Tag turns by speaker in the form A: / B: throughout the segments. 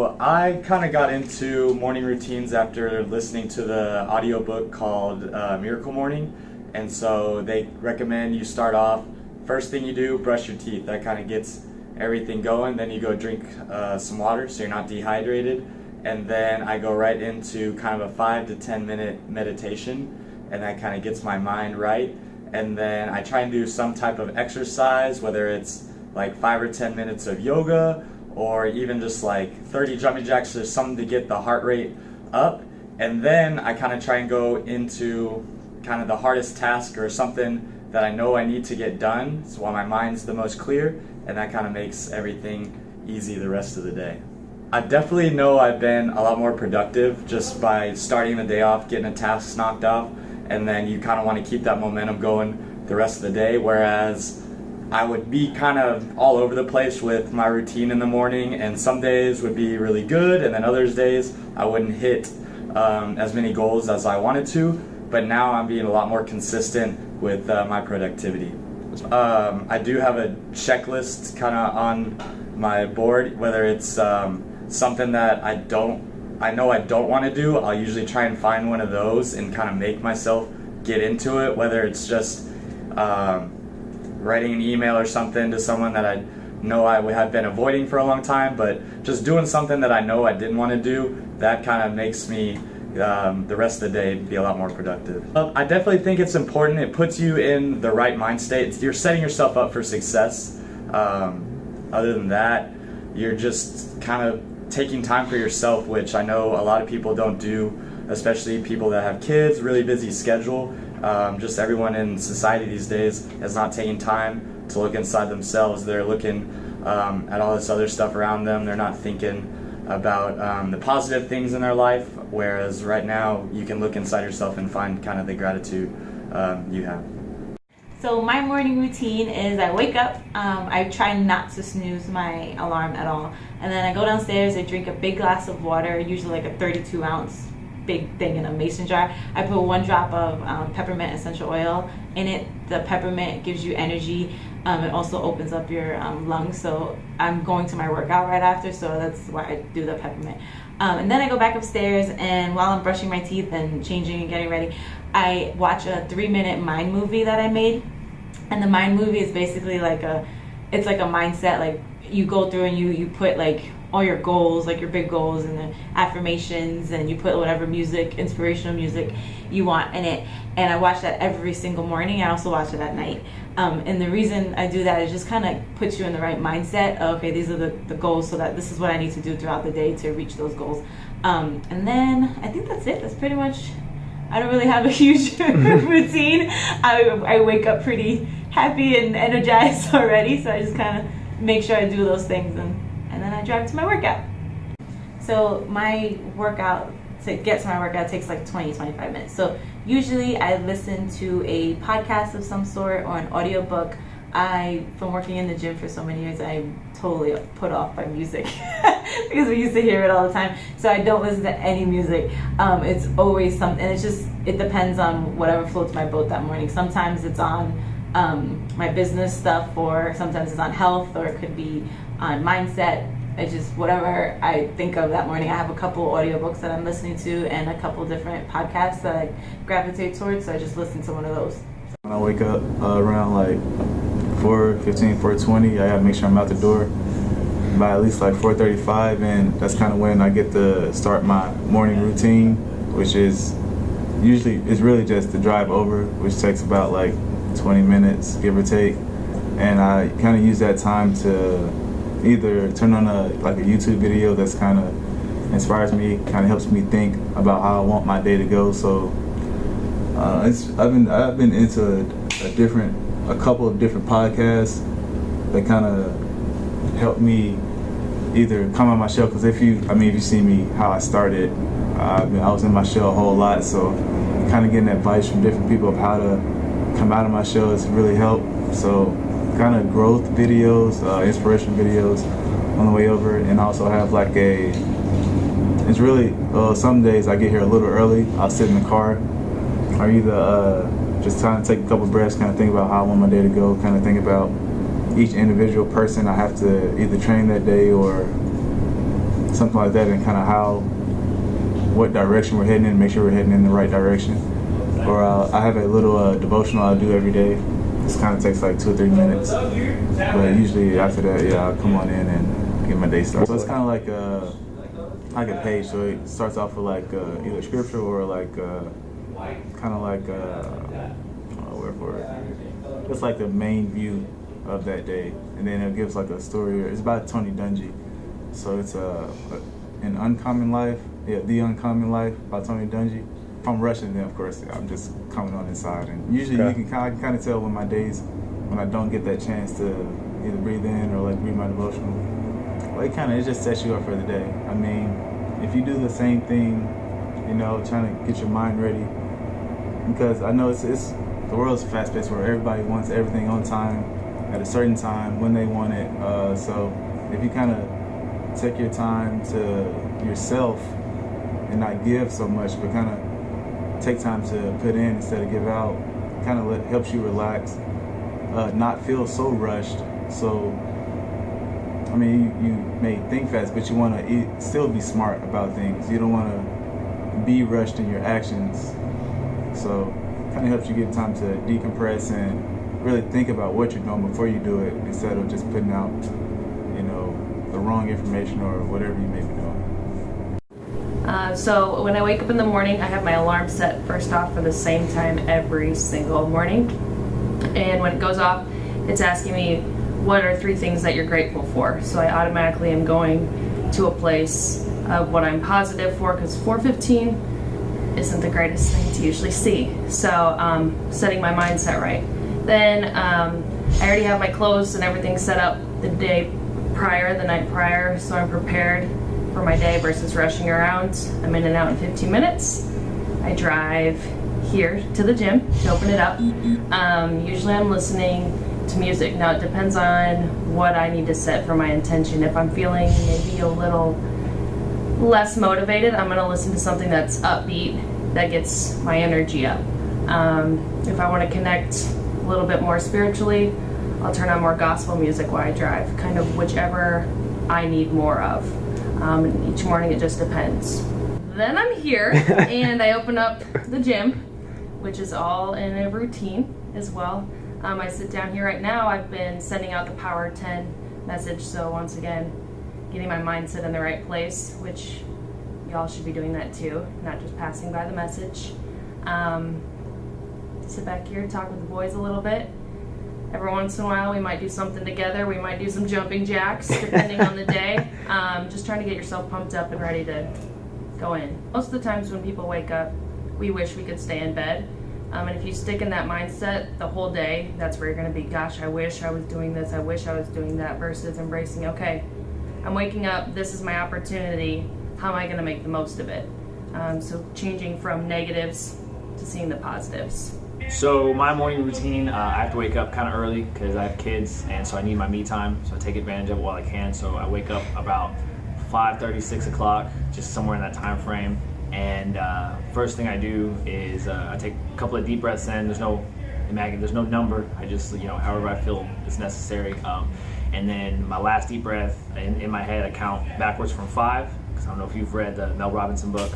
A: So I kind of got into morning routines after listening to the audiobook called Miracle Morning. And so they recommend you start off, first thing you do, brush your teeth. That kind of gets everything going. Then you go drink some water so you're not dehydrated. And then I go right into kind of a 5 to 10 minute meditation, and that kind of gets my mind right. And then I try and do some type of exercise, whether it's like 5 or 10 minutes of yoga, or even just like 30 jumping jacks or something to get the heart rate up. And then I kind of try and go into kind of the hardest task or something that I know I need to get done, so while my mind's the most clear, and that kind of makes everything easy the rest of the day. I definitely know I've been a lot more productive just by starting the day off, getting a task knocked off, and then you kind of want to keep that momentum going the rest of the day, whereas I would be kind of all over the place with my routine in the morning, and some days would be really good, and then other days I wouldn't hit as many goals as I wanted to, but now I'm being a lot more consistent with my productivity. I do have a checklist kind of on my board, whether it's something that I know I don't want to do. I'll usually try and find one of those and kind of make myself get into it, whether it's just writing an email or something to someone that I know I have been avoiding for a long time, but just doing something that I know I didn't want to do, that kind of makes me the rest of the day be a lot more productive. I definitely think it's important. It puts you in the right mind state. You're setting yourself up for success. Other than that, you're just kind of taking time for yourself, which I know a lot of people don't do, especially people that have kids, really busy schedule. Just everyone in society these days is not taking time to look inside themselves. They're looking at all this other stuff around them. They're not thinking about the positive things in their life, whereas right now you can look inside yourself and find kind of the gratitude you have.
B: So my morning routine is I wake up, I try not to snooze my alarm at all, and then I go downstairs, I drink a big glass of water, usually like a 32 ounce big thing in a mason jar. I put 1 drop of peppermint essential oil in it. The peppermint gives you energy. It also opens up your lungs, so I'm going to my workout right after, so that's why I do the peppermint. And then I go back upstairs, and while I'm brushing my teeth and changing and getting ready, I watch a 3-minute mind movie that I made. And the mind movie is basically it's like a mindset, like you go through and you put like all your goals, like your big goals and the affirmations, and you put whatever music, inspirational music you want in it. And I watch that every single morning. I also watch it at night. And the reason I do that is just kind of puts you in the right mindset. Okay, these are the goals, so that this is what I need to do throughout the day to reach those goals. And then I think that's it. That's pretty much, I don't really have a huge routine. I wake up pretty happy and energized already, so I just kind of make sure I do those things, and then I drive to my workout. So my workout, to get to my workout, takes like 20-25 minutes. So usually I listen to a podcast of some sort or an audiobook. From working in the gym for so many years, I'm totally put off by music because we used to hear it all the time. So I don't listen to any music. It's always something, and it depends on whatever floats my boat that morning. Sometimes it's on my business stuff, or sometimes it's on health, or it could be on mindset. It's just whatever I think of that morning. I have a couple audiobooks that I'm listening to and a couple different podcasts that I gravitate towards, so I just listen to one of those.
C: When I wake up around like 4:15, 4:20, I gotta make sure I'm out the door by at least like 4:35, and that's kind of when I get to start my morning routine, which is usually, it's really just the drive over, which takes about like 20 minutes, give or take, and I kind of use that time to either turn on a YouTube video that's kind of inspires me, kind of helps me think about how I want my day to go. So I've been into a couple of different podcasts that kind of help me either come out of my shell, because if you see me how I started, I was in my shell a whole lot, so kind of getting advice from different people of how to come out of my shell has really helped. So kind of growth videos, inspiration videos on the way over, and also have like it's really, some days I get here a little early, I'll sit in the car, or either just trying to take a couple breaths, kind of think about how I want my day to go, kind of think about each individual person I have to either train that day or something like that, and kind of what direction we're heading in, make sure we're heading in the right direction. Or I have a little devotional I do every day. This kind of takes like 2 or 3 minutes, but usually after that, I'll come on in and get my day started. So it's kind of like a page. So it starts off with like either scripture or like kind of like word for it. It's like the main view of that day, and then it gives like a story. It's about Tony Dungy. So it's An Uncommon Life. Yeah, The Uncommon Life by Tony Dungy. If I'm rushing, then of course I'm just coming on inside. And usually I can kind of tell when my days, when I don't get that chance to either breathe in or like read my devotional. Well, it just sets you up for the day. I mean, if you do the same thing, trying to get your mind ready, because I know it's the world's a fast paced world. Everybody wants everything on time, at a certain time, when they want it. So if you kind of take your time to yourself and not give so much, but kind of take time to put in instead of give out, kind of helps you relax, not feel so rushed. So, I mean, you may think fast, but you want to still be smart about things. You don't want to be rushed in your actions. So, kind of helps you get time to decompress and really think about what you're doing before you do it, instead of just putting out, the wrong information or whatever you may be doing.
D: So when I wake up in the morning, I have my alarm set first off for the same time every single morning. And when it goes off, it's asking me, what are 3 things that you're grateful for? So I automatically am going to a place of what I'm positive for, because 4:15 isn't the greatest thing to usually see. So setting my mindset right. Then I already have my clothes and everything set up the night prior, so I'm prepared for my day versus rushing around. I'm in and out in 15 minutes. I drive here to the gym to open it up. Usually I'm listening to music. Now it depends on what I need to set for my intention. If I'm feeling maybe a little less motivated, I'm going to listen to something that's upbeat, that gets my energy up. If I want to connect a little bit more spiritually, I'll turn on more gospel music while I drive, kind of whichever I need more of. Each morning it just depends. Then I'm here and I open up the gym, which is all in a routine as well. I sit down here right now. I've been sending out the Power 10 message, so once again, getting my mindset in the right place, which y'all should be doing that too, not just passing by the message. Sit back here, talk with the boys a little bit. Every once in a while we might do something together. We might do some jumping jacks, depending on the day. Just trying to get yourself pumped up and ready to go in. Most of the times when people wake up, we wish we could stay in bed. And if you stick in that mindset the whole day, that's where you're going to be. Gosh, I wish I was doing this. I wish I was doing that, versus embracing, okay, I'm waking up. This is my opportunity. How am I going to make the most of it? So changing from negatives to seeing the positives.
E: So my morning routine, I have to wake up kind of early because I have kids, and so I need my me time. So I take advantage of it while I can. So I wake up about 5:30, 6 o'clock, just somewhere in that time frame. And first thing I do is I take a couple of deep breaths in. There's no number. I just, however I feel is necessary. And then my last deep breath, in my head, I count backwards from 5. Because I don't know if you've read the Mel Robinson book,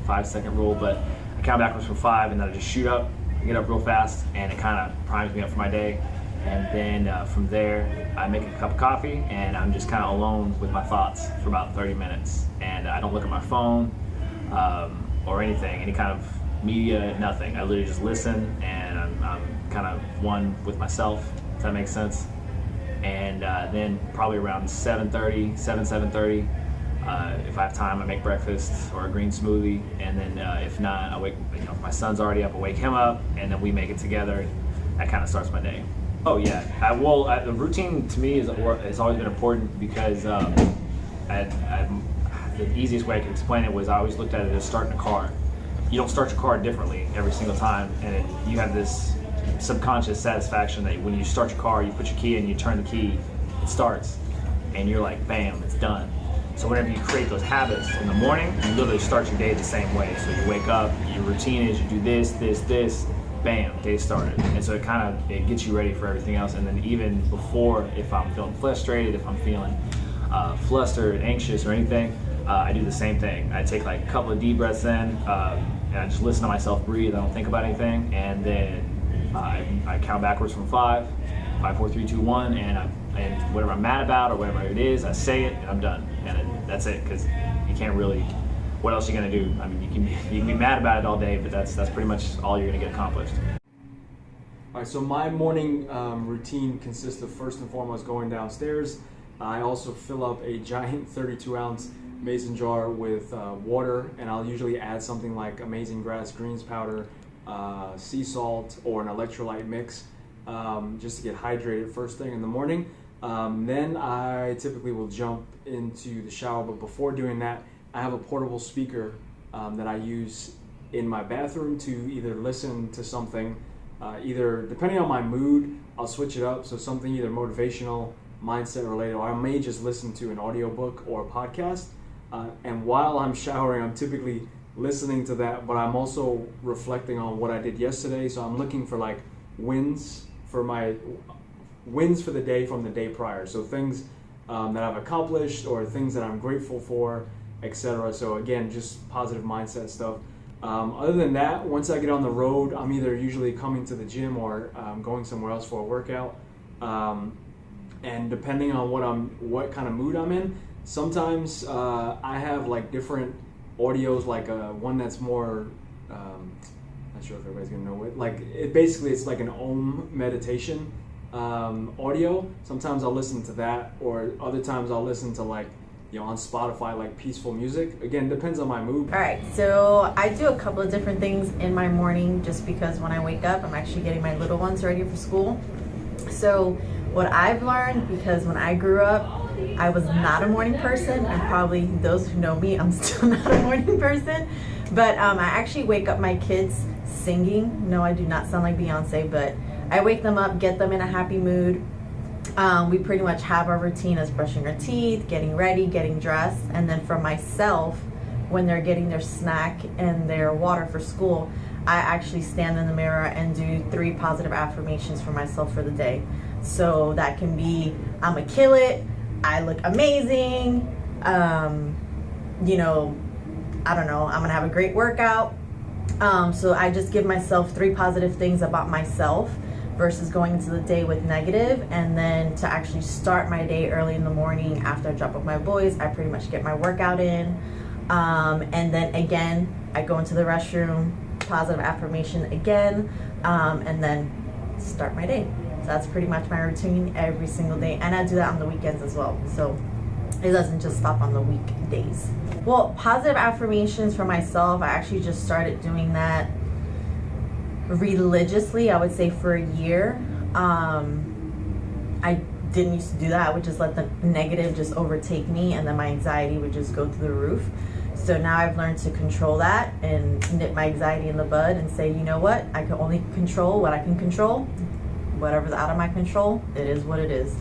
E: 5-second rule, but I count backwards from 5, and then I just shoot up. I get up real fast, and it kind of primes me up for my day. And then from there, I make a cup of coffee, and I'm just kind of alone with my thoughts for about 30 minutes. And I don't look at my phone or anything, any kind of media, nothing. I literally just listen, and I'm kind of one with myself, if that makes sense. And then probably around 7:30, if I have time, I make breakfast or a green smoothie, and then if not, I wake. If my son's already up, I wake him up, and then we make it together. That kind of starts my day. Oh yeah, the routine to me has always been important because the easiest way I could explain it was I always looked at it as starting a car. You don't start your car differently every single time, and you have this subconscious satisfaction that when you start your car, you put your key in, you turn the key, it starts, and you're like, bam, it's done. So whenever you create those habits in the morning, you literally start your day the same way. So you wake up, your routine is you do this, bam, day started. And so it gets you ready for everything else. And then even before, if I'm feeling frustrated, if I'm feeling flustered, anxious or anything, I do the same thing. I take like a couple of deep breaths in, and I just listen to myself breathe. I don't think about anything, and then I count backwards from 5, 5, 4, 3, 2, 1, and whatever I'm mad about or whatever it is, I say it and I'm done, and then that's it. Because you can't really. What else are you gonna do? I mean, you can be mad about it all day, but that's pretty much all you're gonna get accomplished.
F: All right, so my morning routine consists of first and foremost going downstairs. I also fill up a giant 32-ounce mason jar with water, and I'll usually add something like Amazing Grass greens powder, sea salt, or an electrolyte mix, just to get hydrated first thing in the morning. Then I typically will jump into the shower, but before doing that, I have a portable speaker that I use in my bathroom to either listen to something, either depending on my mood, I'll switch it up, so something either motivational, mindset related, or I may just listen to an audiobook or a podcast. And while I'm showering, I'm typically listening to that, but I'm also reflecting on what I did yesterday. So I'm looking for like wins for the day from the day prior. So things that I've accomplished or things that I'm grateful for, etc. So again, just positive mindset stuff. Other than that, once I get on the road, I'm either usually coming to the gym or going somewhere else for a workout. And depending on what kind of mood I'm in, sometimes I have like different audios, like one that's more, not sure if everybody's gonna know it. Like it's like an Om meditation audio. Sometimes I'll listen to that, or other times I'll listen to like, on Spotify, like peaceful music. Again, depends on my mood.
G: All right, so I do a couple of different things in my morning just because when I wake up, I'm actually getting my little ones ready for school. So what I've learned, because when I grew up, I was not a morning person, and probably those who know me, I'm still not a morning person, but I actually wake up my kids singing. No, I do not sound like Beyonce, but I wake them up, get them in a happy mood. We pretty much have our routine as brushing our teeth, getting ready, getting dressed, and then for myself, when they're getting their snack and their water for school, I actually stand in the mirror and do 3 positive affirmations for myself for the day. So that can be, I'ma kill it, I look amazing, I don't know, I'm gonna have a great workout. So I just give myself 3 positive things about myself versus going into the day with negative. And then to actually start my day early in the morning after I drop off my boys, I pretty much get my workout in. And then again, I go into the restroom, positive affirmation again, and then start my day. So that's pretty much my routine every single day. And I do that on the weekends as well. So it doesn't just stop on the weekdays. Well, positive affirmations for myself, I actually just started doing that religiously, I would say for a year. I didn't used to do that. I would just let the negative just overtake me, and then my anxiety would just go through the roof. So now I've learned to control that and nip my anxiety in the bud and say, you know what, I can only control what I can control. Whatever's out of my control, it is what it is.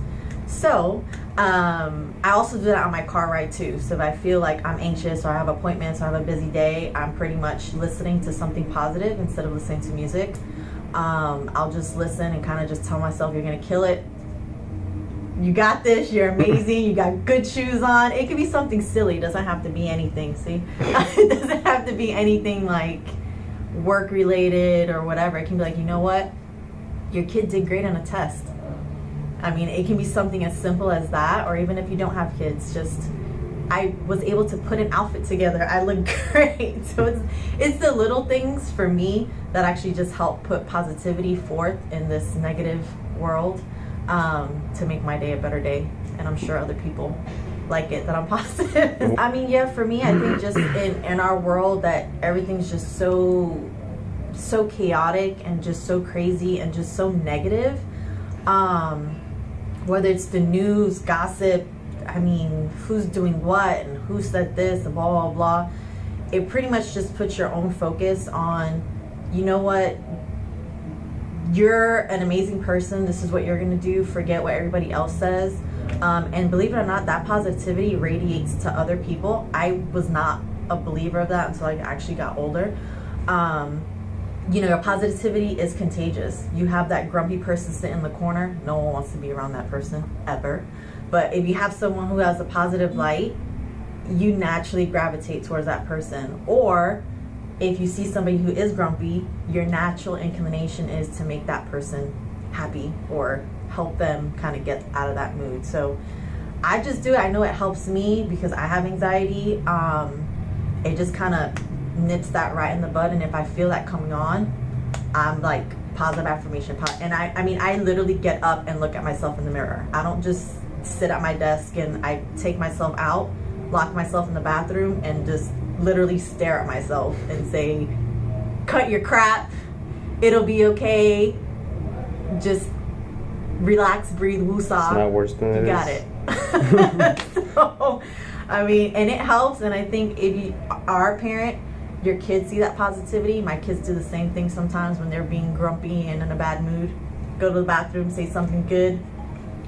G: So I also do that on my car ride too. So if I feel like I'm anxious or I have appointments or I have a busy day, I'm pretty much listening to something positive instead of listening to music. I'll just listen and kind of just tell myself, you're gonna kill it. You got this, you're amazing, you got good shoes on. It could be something silly, it doesn't have to be anything, see? It doesn't have to be anything like work related or whatever. It can be like, you know what? Your kid did great on a test. I mean, it can be something as simple as that, or even if you don't have kids, just, I was able to put an outfit together. I look great. So it's the little things for me that actually just help put positivity forth in this negative world, to make my day a better day. And I'm sure other people like it that I'm positive. I mean, yeah, for me, I think just in our world that everything's just so chaotic and just so crazy and just so negative. Whether it's the news, gossip, I mean, who's doing what and who said this and blah, blah, blah. It pretty much just puts your own focus on, you know what, you're an amazing person. This is what you're going to do. Forget what everybody else says. And believe it or not, that positivity radiates to other people. I was not a believer of that until I actually got older. Your positivity is contagious. You have that grumpy person sitting in the corner. No one wants to be around that person ever. But if you have someone who has a positive light, you naturally gravitate towards that person. Or if you see somebody who is grumpy, your natural inclination is to make that person happy or help them kind of get out of that mood. So I just do it. I know it helps me because I have anxiety. It just kind of nips that right in the bud. And if I feel that coming on, I'm like positive affirmation. And I mean, I literally get up and look at myself in the mirror. I don't just sit at my desk and I take myself out, lock myself in the bathroom, and just literally stare at myself and say, cut your crap, it'll be okay, just relax, breathe, woosah.
H: It's not worse than
G: you
H: it
G: got
H: is.
G: it. So, I mean, and it helps. And I think if you are a parent, your kids see that positivity. My kids do the same thing sometimes when they're being grumpy and in a bad mood. Go to the bathroom, say something good,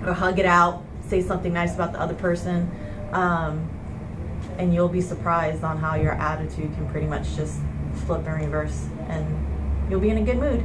G: or hug it out, say something nice about the other person. And you'll be surprised on how your attitude can pretty much just flip and reverse, and you'll be in a good mood.